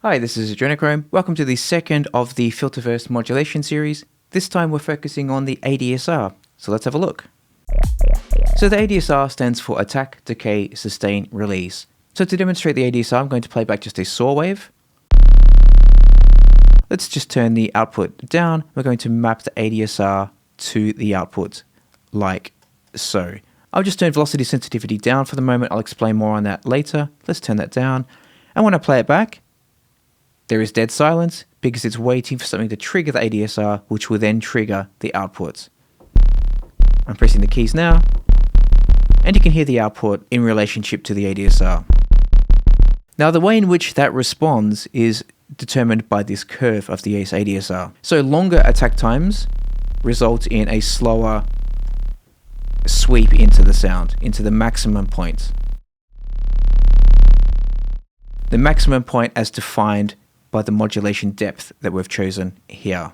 Hi, this is Adrenakrohm. Welcome to the second of the Filterverse modulation series. This time we're focusing on the ADSR, so let's have a look. So the ADSR stands for Attack, Decay, Sustain, Release. So to demonstrate the ADSR, I'm going to play back just a saw wave. Let's just turn the output down. We're going to map the ADSR to the output, like so. I'll just turn velocity sensitivity down for the moment. I'll explain more on that later. Let's turn that down. And when I play it back, there is dead silence because it's waiting for something to trigger the ADSR, which will then trigger the output. I'm pressing the keys now, and you can hear the output in relationship to the ADSR. Now, the way in which that responds is determined by this curve of the ADSR. So longer attack times result in a slower sweep into the sound, into the maximum point. The maximum point as defined by the modulation depth that we've chosen here.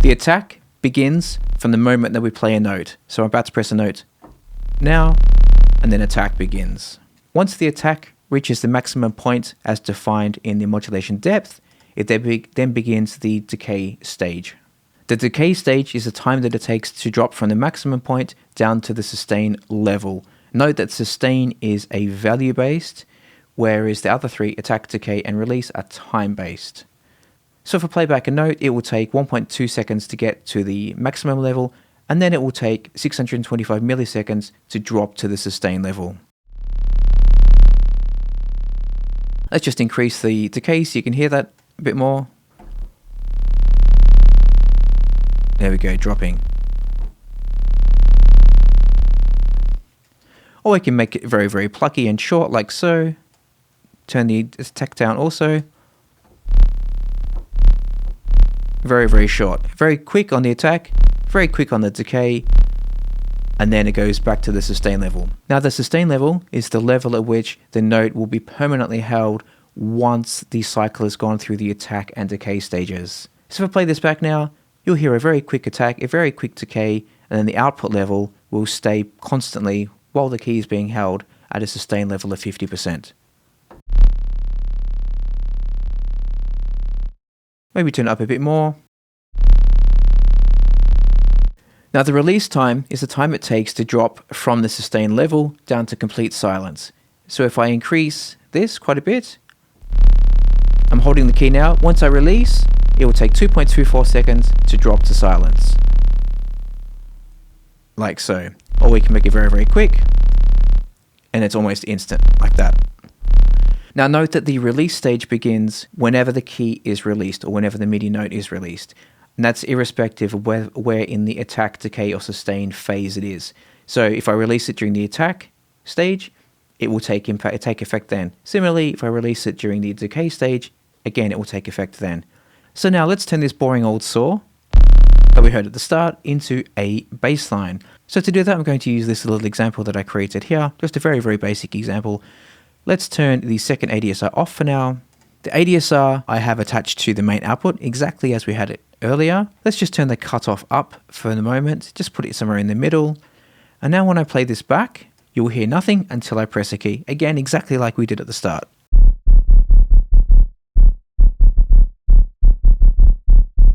The attack begins from the moment that we play a note. So I'm about to press a note now, and then attack begins. Once the attack reaches the maximum point as defined in the modulation depth, it then begins the decay stage. The decay stage is the time that it takes to drop from the maximum point down to the sustain level. Note that sustain is a value-based, whereas the other three, attack, decay, and release, are time-based. So if I play back a note, it will take 1.2 seconds to get to the maximum level, and then it will take 625 milliseconds to drop to the sustain level. Let's just increase the decay so you can hear that a bit more. There we go, dropping. Or we can make it very, very plucky and short like so. Turn the attack down also. Very, very short. Very quick on the attack, very quick on the decay, and then it goes back to the sustain level. Now the sustain level is the level at which the note will be permanently held once the cycle has gone through the attack and decay stages. So if I play this back now, you'll hear a very quick attack, a very quick decay, and then the output level will stay constantly while the key is being held at a sustain level of 50%. Maybe turn it up a bit more. Now the release time is the time it takes to drop from the sustain level down to complete silence. So if I increase this quite a bit, I'm holding the key now. Once I release, it will take 2.24 seconds to drop to silence. Like so. Or we can make it very, very quick, and it's almost instant, like that. Now note that the release stage begins whenever the key is released or whenever the MIDI note is released. And that's irrespective of where in the attack, decay, or sustain phase it is. So if I release it during the attack stage, it will take effect then. Similarly, if I release it during the decay stage, again, it will take effect then. So now let's turn this boring old saw that we heard at the start into a bass line. So to do that, I'm going to use this little example that I created here. Just a very, very basic example. Let's turn the second ADSR off for now. The ADSR I have attached to the main output exactly as we had it earlier. Let's just turn the cutoff up for the moment. Just put it somewhere in the middle. And now when I play this back, you will hear nothing until I press a key. Again, exactly like we did at the start.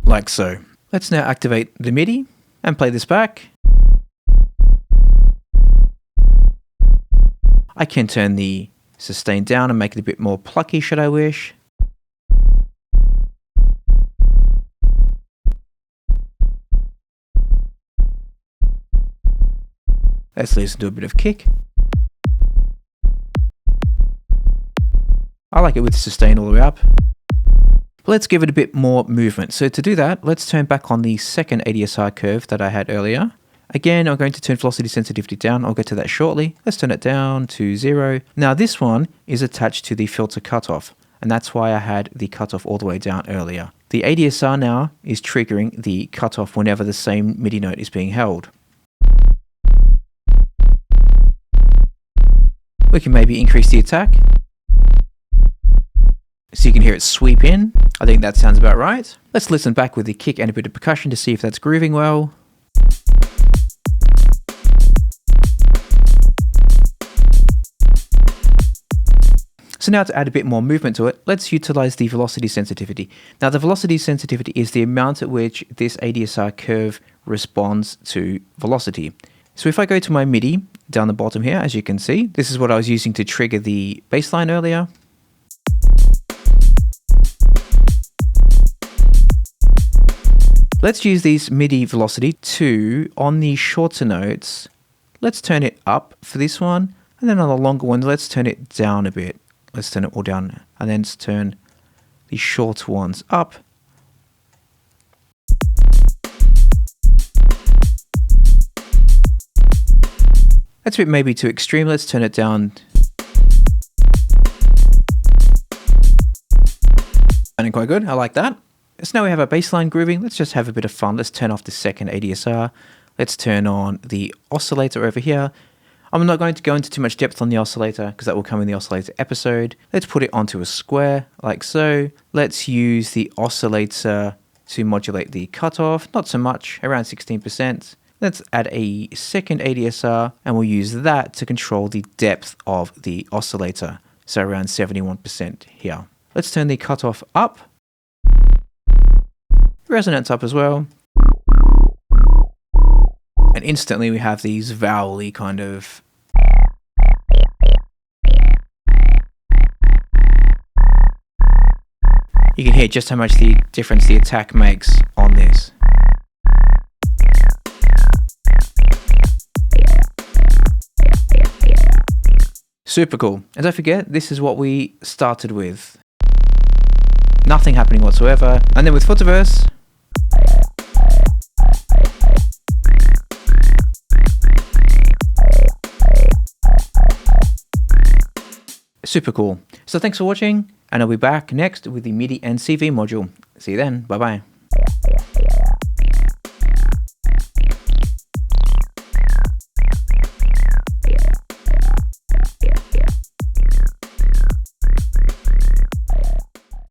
Like so. Let's now activate the MIDI and play this back. I can turn the sustain down and make it a bit more plucky should I wish. Let's listen to a bit of kick. I like it with sustain all the way up. But let's give it a bit more movement. So to do that, let's turn back on the second ADSR curve that I had earlier. Again, I'm going to turn velocity sensitivity down. I'll get to that shortly. Let's turn it down to 0. Now this one is attached to the filter cutoff, and that's why I had the cutoff all the way down earlier. The ADSR now is triggering the cutoff whenever the same MIDI note is being held. We can maybe increase the attack so you can hear it sweep in. I think that sounds about right. Let's listen back with the kick and a bit of percussion to see if that's grooving well. So now to add a bit more movement to it, let's utilize the velocity sensitivity. Now the velocity sensitivity is the amount at which this ADSR curve responds to velocity. So if I go to my MIDI down the bottom here, as you can see, this is what I was using to trigger the bassline earlier. Let's use these MIDI velocity to, on the shorter notes, let's turn it up for this one, and then on the longer one, let's turn it down a bit. Let's turn it all down, and then let's turn the short ones up. That's a bit maybe too extreme. Let's turn it down. Sounding quite good. I like that. So now we have our bassline grooving. Let's just have a bit of fun. Let's turn off the second ADSR. Let's turn on the oscillator over here. I'm not going to go into too much depth on the oscillator because that will come in the oscillator episode. Let's put it onto a square like so. Let's use the oscillator to modulate the cutoff. Not so much, around 16%. Let's add a second ADSR and we'll use that to control the depth of the oscillator. So around 71% here. Let's turn the cutoff up. Resonance up as well. And instantly we have these vowel-y kind of... You can hear just how much the difference the attack makes on this. Super cool. And don't forget, this is what we started with. Nothing happening whatsoever. And then with Filterverse, super cool. So thanks for watching, and I'll be back next with the MIDI and CV module. See you then. Bye bye.